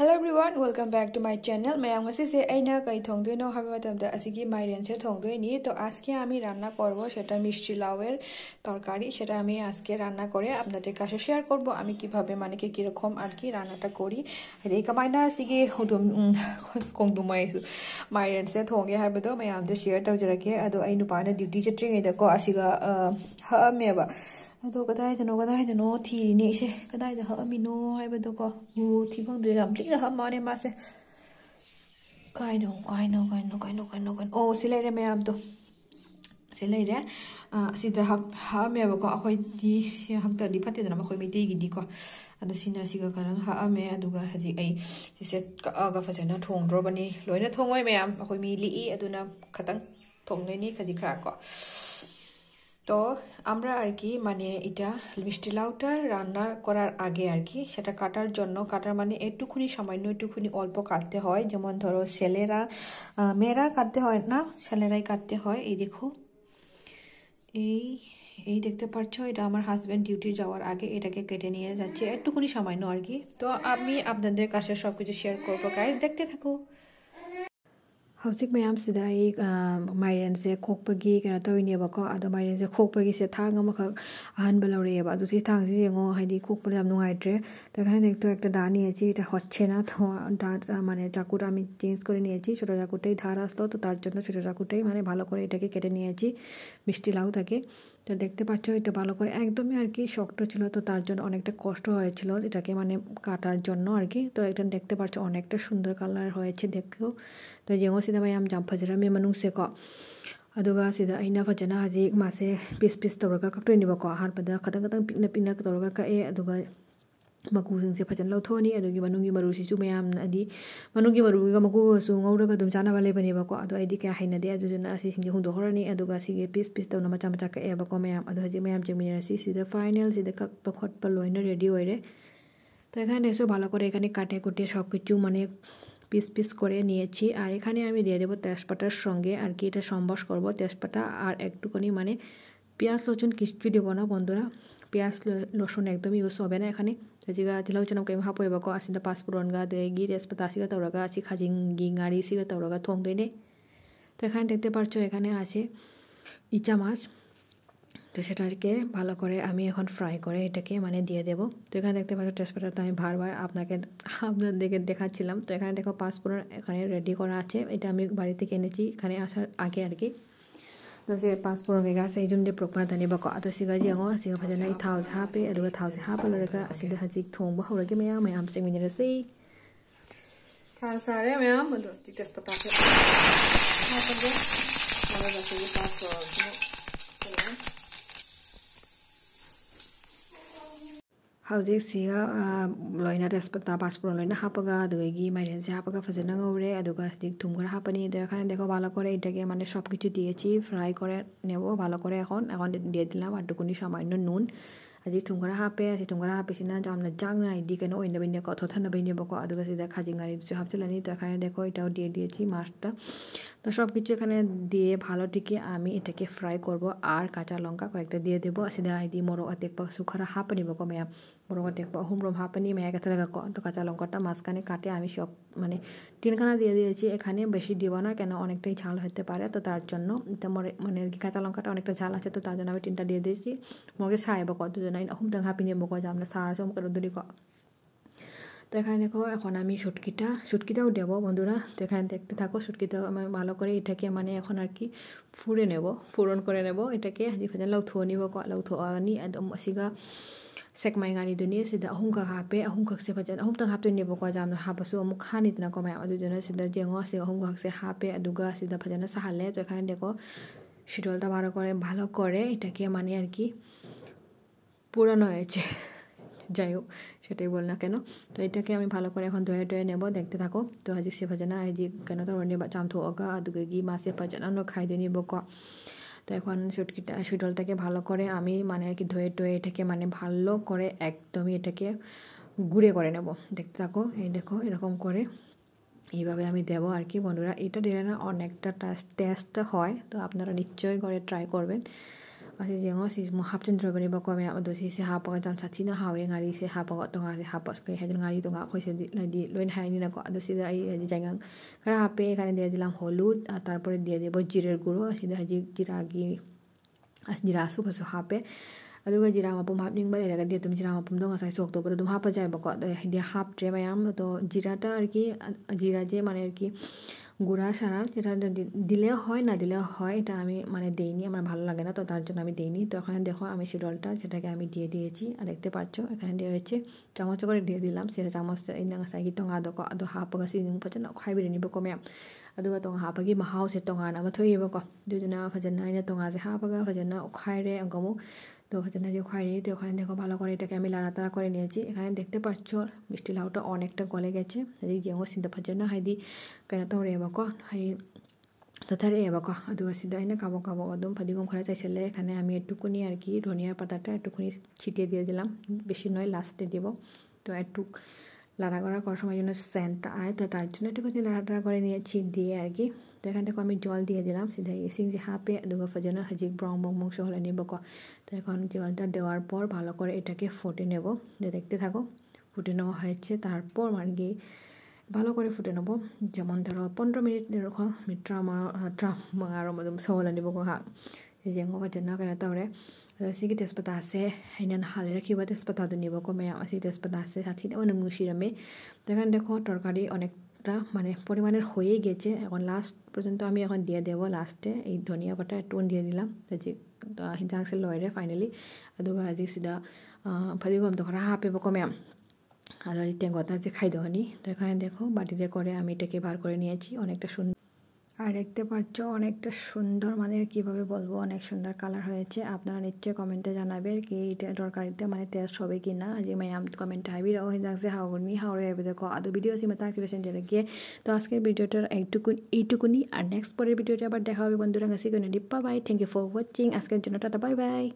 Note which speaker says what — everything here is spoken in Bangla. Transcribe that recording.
Speaker 1: Hello everyone, welcome back to my channel. Mayam ngasi se aina kai thongdoino habi matamda asigi mairen se thongdoini to aজকে আমি রান্না করব সেটা মিষ্টি লাউয়ের তরকারি সেটা আমি আজকে রান্না করে আপনাদের কাছে শেয়ার করব আমি কিভাবে মানে কি রকম আর কি রান্নাটা করি আর এই কামাইনা আসিগে Hudum kongdumaisu mairen se thongge habado mayamda share tawjarake ado ai nupana duty chatringai da ko asiga ha meba ado kadai no thi ni se kadai da ha amino haibado ko thi phang de ram tik ha mane ma se kai no oh silai re mayam to silai re sida ha meba ko akhoi di hak ta di phate da ma khoi mei gi di ko ado sina siga karang ha ame aduga haji ai set ka aga fajana thong dro bani loina thongoi mayam akhoi mi li i aduna khatang thongnoi ni khaji khra ko তো আমরা আর কি মানে এটা মিষ্টি লাউটা রান্না করার আগে আর কি সেটা কাটার জন্য কাটার মানে একটুখানি সামান্য একটুখানি অল্প কাটতে হয় যেমন ধরো ছেলেরা মেয়েরা কাটতে হয় না ছেলেরাই কাটতে হয় এই দেখো এই দেখতে পাচ্ছো এটা আমার হাজবেন্ড ডিউটি যাওয়ার আগে এটাকে কেটে নিয়ে যাচ্ছে একটুখানি সামান্য আর কি তো আমি আপনাদের কাছে সবকিছু শেয়ার করবো গাইস দেখতে থাকো Howsik mayam sida ai mairen se khokpagi kana toinebako ado mairen se khokpagi se thang amakak ahan baloreba adu thi thang si yengo haidi khokpa yam nungai tre to ekhane ekto ekta dani achi eta hocche na to da মানে চাকুটা আমি চেঞ্জ করে নিয়েছি ছোট চাকুটাই ধার আসলো তো তার জন্য ছোট চাকুটাই মানে ভালো করে এটাকে কেটে নিয়েছি মিষ্টি লাউটাকে তো দেখতে পাচ্ছ এটা ভালো করে একদমই আর কি শক্ত ছিল তো তার জন্য অনেকটা কষ্ট হয়েছিল এটাকে মানে কাটার জন্য আর কি তো এটা দেখতে পাচ্ছ অনেকটা সুন্দর কালার হয়েছে দেখো তো যেমন সিদা mayam jam phajara me manung se ko aduga sida aina phajana haji mase piece tawraga kaktoini ba ko har pada khadang pikna tawraga ka e aduga maku sing se phajan lo thoni adugi manungi maru si chu mayam adi manungi maru ga maku su ngauraga dum chana bale bani ba ko adu aidi ka haina de adujana asi sing ge hundo horani aduga si ge piece tawna macha ka e ba ko mayam adu haji mayam jemina si sida final sida kak pakhot pa loina ready hoire to ekhane eso bhalo kore ekhane kate kutte সব কিছু মানে পিস করে নিয়েছি আর এখানে আমি দিয়ে দেব তেজপাতার সঙ্গে আর কি এটা সম্বাস করব তেজপাতা আর একটুখানি মানে পেঁয়াজ রসুন কিছু দেব না বন্ধুরা পেঁয়াজ রসুন একদমই ইউজ হবে না এখানে জিগা তিলাউ চানাম কাই হাপো এবাকো আসিনা পাঁচফোড়ন গা দেগি তেজপাতা আসিগা তাওরাগা আসি খাজিঙ্গি গাড়ি সিগা তাওরাগা থংদইনে তো এখানে দেখতে পাচ্ছ এখানে আছে ইচা মাছ তো সেটাকে ভালো করে আমি এখন ফ্রাই করে এটাকে মানে দিয়ে দেব তো এখানে দেখতে পাচ্ছ তেজপাতাটা আমি বারবার আপনাদেরকে দেখাচ্ছিলাম তো এখানে দেখো পাঁচফোড়ন এখানে রেডি করা আছে এটা আমি বাড়ি থেকে এনেছি এখানে আসার আগে আর কি তো যে পাঁচফোড়ন কে গাছ এই জন্য প্রপার দানি বাকো আতো সিগা জিয়াঙ্গো সিগা ভাজনা ই থাউজ হাপে আদুগা থাউজ হাপা লরগা সিগা হাজিক থংবা হরগে mayam singminirase kan sare mayam ado তেজপাতা আছে হাপগে ভালো আছে যে পাঁচফোড়ন Howsik siga loina teজপাতা পাঁচফোড়ন loina hapaga adugi mairen se hapaga fajana ngore aduga dik thum kore hapani de ekhane dekho bhalo kore etage মানে সবকিছু দিয়েছি ফ্রাই করে নেব ভালো করে এখন দিয়ে দিলাম আর টুকুনি সামান্য নুন আজি thum kore hape asi thum kore hape sina jamna jangnai di keno oina bine ko thotha na bine bako aduga sida khajingari কিছু hapchalani তো এখানে দেখো এটাও দিয়ে দিয়েছি মাছটা তো সবকিছু এখানে দিয়ে ভালো টিকে আমি এটাকে ফ্রাই করব আর কাঁচা লঙ্কা কয়েকটা দিয়ে দেব সিদা আইদি মরো আতেক পা সুখারা হাপনি বকো mayam মরো আতেক পা হুমরম হাপনি মায়া কথা লাগা তো কাঁচা লঙ্কাটা মাঝখানে কাটে আমি সব মানে তিনখানা দিয়ে দিয়েছি এখানে বেশি দিব না কেন অনেকটাই ঝাল হতে পারে তো তার জন্য এটা মানে কাঁচা লঙ্কাটা অনেকটা ঝাল আছে তো তার জন্য আমি তিনটা দিয়ে দিয়েছি মগে সাই বকো দুজনাই হুমতাং হাপিনি বকো জামনা সারা সম করে দুলি কো তো এখানে দেখো এখন আমি শুটকিটাও দেব বন্ধুরা তো এখানে দেখতে থাকো শুটকিটাও আমি ভালো করে এটাকে মানে এখন আর কি ফুরন করে নেব এটাকে হাজি ফাজান লাউ থো নিব লাউ থো আনি একদম সিগা sekmai ngani duni sida ahumka hape ahumka se fajan ahumta hapto nebo ko jamna hapasu amu khani tna ko ma adu jona sida jengo se ahumka se hape aduga sida fajana sahale তো এখানে দেখো শিডলটা ভালো করে এটাকে মানে আর কি পুরানো হয়েছে যাই হোক সেটাই বল না কেন তো এটাকে আমি ভালো করে এখন ধুয়ে নেব দেখতে থাকো তো হাজি সে ভাজনা হাজি কেন তো রনে চাম থোগা আদুগি মাছে ভাজনা নো খাই দিয়ে নিব ক তো এখন শুটলটাকে ভালো করে আমি মানে আর কি ধুয়ে এটাকে মানে ভালো করে একদমই এটাকে গুঁড়ে করে নেব দেখতে থাকো এই দেখো এরকম করে এইভাবে আমি দেব আর কি বন্ধুরা এটা দিলে না অনেকটা টেস্ট হয় তো আপনারা নিশ্চয়ই করে ট্রাই করবেন asi jengo si mo hapchen drobani ba ko me ado si si hapa jam sachi na hawe ngari se hapa ko tonga se hapa ke hedin ngari tonga khoi se di loin hai ni na ko ado si da ai di jangang kara hape ekhane দিয়ে দিলাম হলুদ আর তারপরে দিয়ে দেব জিরের গুঁড়ো asi da ji jiragi as jira su ko hape aduga jira mapum hapning ba lega dia tum jira mapum do ngasai sok to dum hapa jai ba ko dia hap tre mayam to jira ta ar ki jira je মানে আর কি গুঁড়া সারা যেটা দিলেও হয় না দিলেও হয় এটা আমি মানে দেইনি আমার ভালো লাগে না তো তার জন্য আমি দেইনি তো এখানে দেখো আমি শিডলটা সেটাকে আমি দিয়ে দিয়েছি আর দেখতে পাচ্ছ এখানে দিয়ে হচ্ছে চামচ করে দিয়ে দিলাম সেটা চামচ ina ngasai gi tonga do ko ado hapa si ning pachana khai bi ni ba ko me aduga tonga hapa gi mahau se tonga na ma thoi ba ko dujuna phajana ina tonga se hapa ga phajana khai re angamu তো ভাজনা যে খাইনি তো ওখানে দেখো ভালো করে এটাকে আমি লাড়াতাড়া করে নিয়েছি এখানে দেখতে পাচ্ছ মিষ্টি লাউটা অনেকটা গলে গেছে এই যেমন সিদ্ধ ভাজনা হাইদি কেন তো রেবাকো হাই তথারে রেবাকো আদুগা সিদ্ধ আইনা কাবো কাবো একদম ফাদিগম খরা চাইছিলে এখানে আমি একটুকুনি আর কি ধনিয়ার পাতাটা একটুকুনি ছিটিয়ে দিয়ে দিলাম বেশি নয় লাস্টে দেব তো একটু লাড়াগড়া করার সময় জন্য স্যান্টটা আয় তো তার জন্য একটুখানি লাড়াটাড়া করে নিয়েছি দিয়ে আর কি তো এখান থেকে আমি জল দিয়ে দিলাম সিধা এসিং যে হাপে দুগা ফাজানো হাজিক ব্রং বং বংশ হলে নেব তো এখন জলটা দেওয়ার পর ভালো করে এটাকে ফুটে নেব দেখতে থাকো ফুটে নেওয়া হয়েছে তারপর আর কি ভালো করে ফুটে নেব যেমন ধরো 15 মিনিট এরকম ট্রাম আর মধ্যে সহলে নেব হাক যেমন ফাজানো কেন তাহলে সিগি তেজপাতা আছে হাইনান হালে রাখিবা তেজপাতাটো নিব কমে আসি তেজপাতা আছে সাথে অনেক মুশিরামে তো এখানে দেখো তরকারি অনেকটা মানে পরিমাণের হয়ে গেছে এখন লাস্ট পর্যন্ত আমি এখন দিয়ে দেব লাস্টে এই ধনিয়া পাতা একটু দিয়ে দিলাম যে হিনজাংসে লয়রে ফাইনালি আদুগা আজি সিধা ফাদিগম তো খরা হাপে কমে আর টেঙ্গটা যে খাই দেওয়ানি তো এখানে দেখো বাটিতে করে আমি এটাকে বার করে নিয়েছি অনেকটা সুন্দর আর দেখতে পাচ্ছ অনেকটা সুন্দর মানে কিভাবে বলবো অনেক সুন্দর কালার হয়েছে আপনারা নিশ্চয়ই কমেন্টে জানাবেন কি এটা তরকারিতে মানে টেস্ট হবে কি না আজি মায়াম কমেন্ট হাইবি ও হিনজাংসে হাওনি হাওরে হবে দেখো আদো ভিডিও সি মাতা সিলেকশন যেটা গিয়ে তো আজকের ভিডিওটার এইটুকুনি আর নেক্সট পরের ভিডিওতে আবার দেখা হবে বন্ধুরা গাছি কোন ডিপ্পা bye thank you for watching আজকের জন্য টাটা বাই বাই